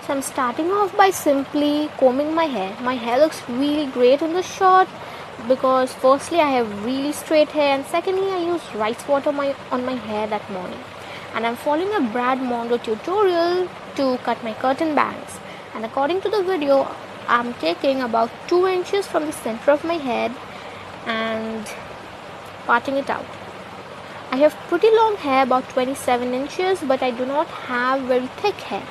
So I'm starting off by simply combing my hair. My hair looks really great in the shot because firstly I have really straight hair, and secondly I used rice water on my hair that morning. And I'm following a Brad Mondo tutorial to cut my curtain bangs. And according to the video, I'm taking about 2 inches from the center of my head and parting it out. I have pretty long hair, about 27 inches, but I do not have very thick hair.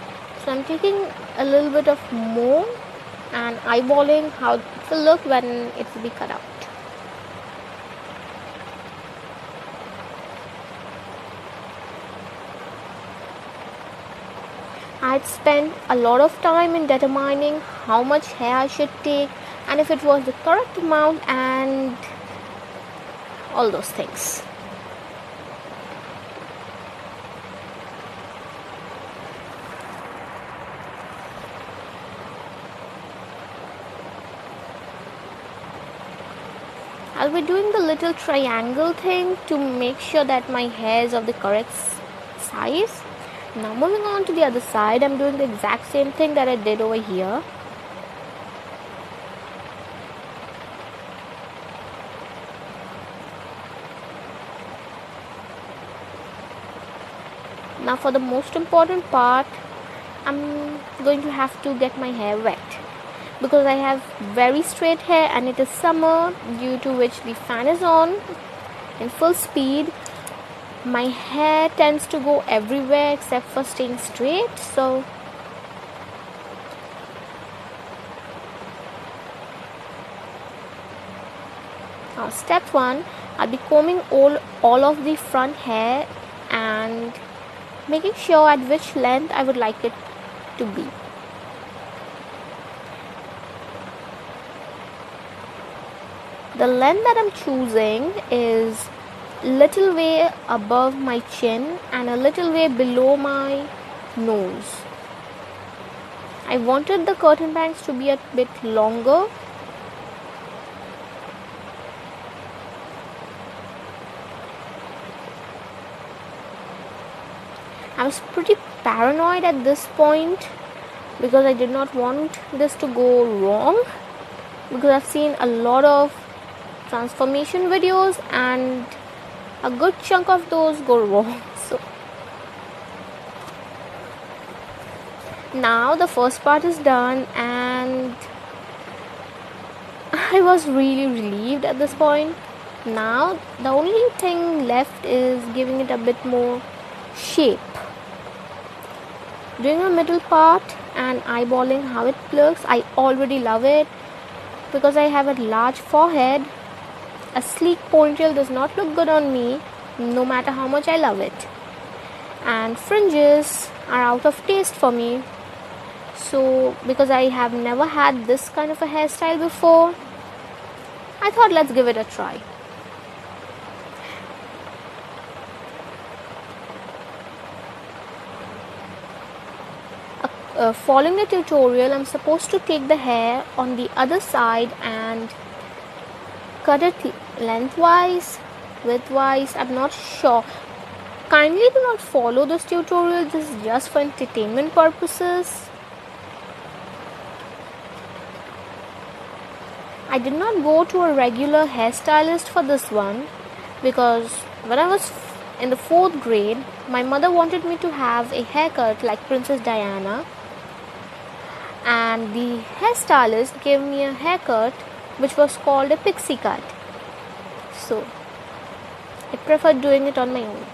So I'm taking a little bit of more and eyeballing how it will look when it will be cut out. I had spent a lot of time in determining how much hair I should take and if it was the correct amount and all those things. I'll be doing the little triangle thing to make sure that my hair is of the correct size. Now moving on to the other side, I'm doing the exact same thing that I did over here. Now for the most important part, I'm going to have to get my hair wet because I have very straight hair and it is summer, due to which the fan is on in full speed. My hair tends to go everywhere except for staying straight. So now step 1, I'll be combing all of the front hair and making sure at which length I would like it to be. The length that I'm choosing is little way above my chin and a little way below my nose. I wanted the curtain bangs to be a bit longer. I was pretty paranoid at this point because I did not want this to go wrong, because I've seen a lot of transformation videos and a good chunk of those go wrong. So now the first part is done and I was really relieved at this point. Now the only thing left is giving it a bit more shape. Doing a middle part and eyeballing how it looks. I already love it because I have a large forehead. A sleek ponytail does not look good on me, no matter how much I love it. And fringes are out of taste for me. So, because I have never had this kind of a hairstyle before, I thought let's give it a try. Following the tutorial, I'm supposed to take the hair on the other side and cut it lengthwise, widthwise, I'm not sure. Kindly do not follow this tutorial, this is just for entertainment purposes. I did not go to a regular hairstylist for this one because when I was in the 4th grade, my mother wanted me to have a haircut like Princess Diana, and the hairstylist gave me a haircut which was called a pixie cut. So I preferred doing it on my own.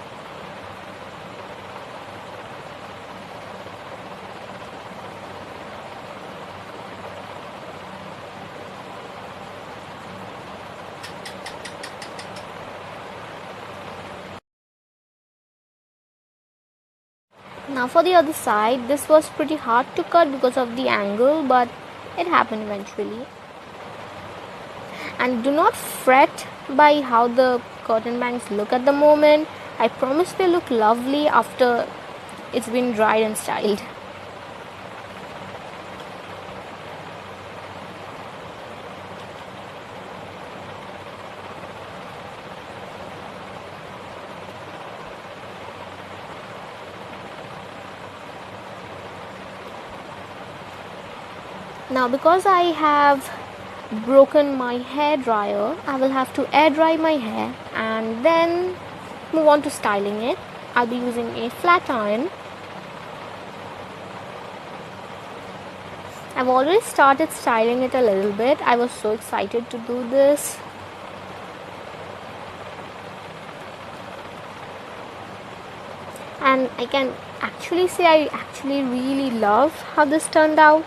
Now for the other side, this was pretty hard to cut because of the angle, but it happened eventually. And do not fret by how the curtain bangs look at the moment. I promise they look lovely after it's been dried and styled. Now because I have broken my hair dryer, I will have to air dry my hair and then move on to styling it. I'll be using a flat iron. I've already started styling it a little bit. I was so excited to do this. And I can actually say I actually really love how this turned out.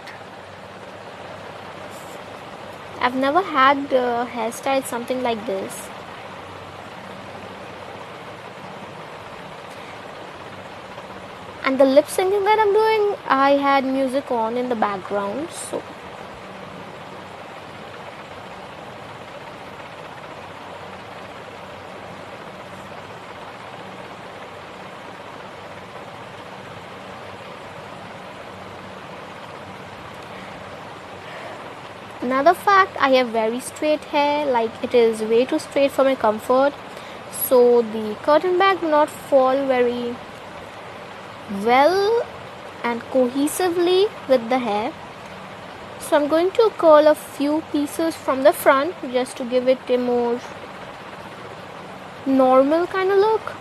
I've never had hairstyle something like this. And the lip syncing that I'm doing, I had music on in the background, so another fact, I have very straight hair, like it is way too straight for my comfort, so the curtain bag will not fall very well and cohesively with the hair. So I'm going to curl a few pieces from the front just to give it a more normal kind of look.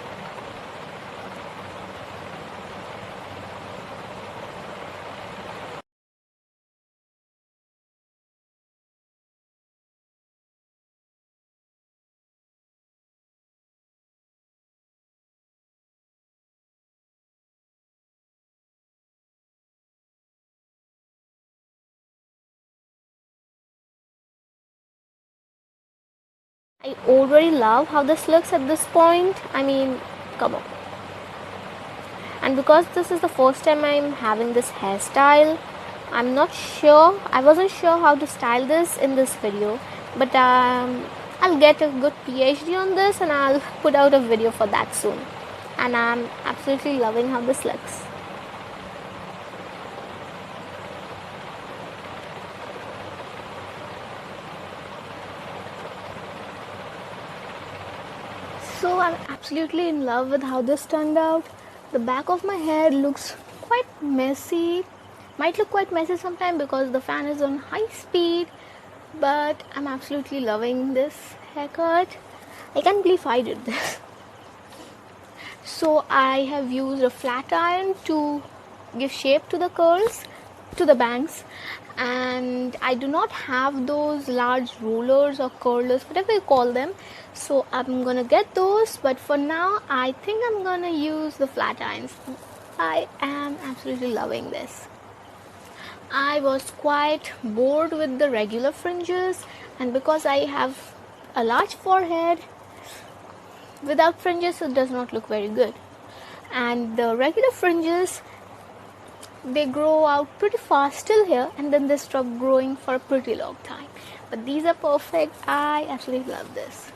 I already love how this looks at this point. I mean, come on. And because this is the first time I'm having this hairstyle, I'm not sure, I wasn't sure how to style this in this video, but I'll get a good PhD on this and I'll put out a video for that soon. And I'm absolutely loving how this looks. So I'm absolutely in love with how this turned out. The back of my hair looks quite messy. Might look quite messy sometimes because the fan is on high speed, but I'm absolutely loving this haircut. I can't believe I did this. So I have used a flat iron to give shape to the curls, to the bangs, and I do not have those large rollers or curlers, whatever you call them, so I'm gonna get those, but for now I think I'm gonna use the flat irons. I am absolutely loving this. I was quite bored with the regular fringes, and because I have a large forehead, without fringes it does not look very good, and the regular fringes, they grow out pretty fast still here and then they stop growing for a pretty long time, but these are perfect. I absolutely love this.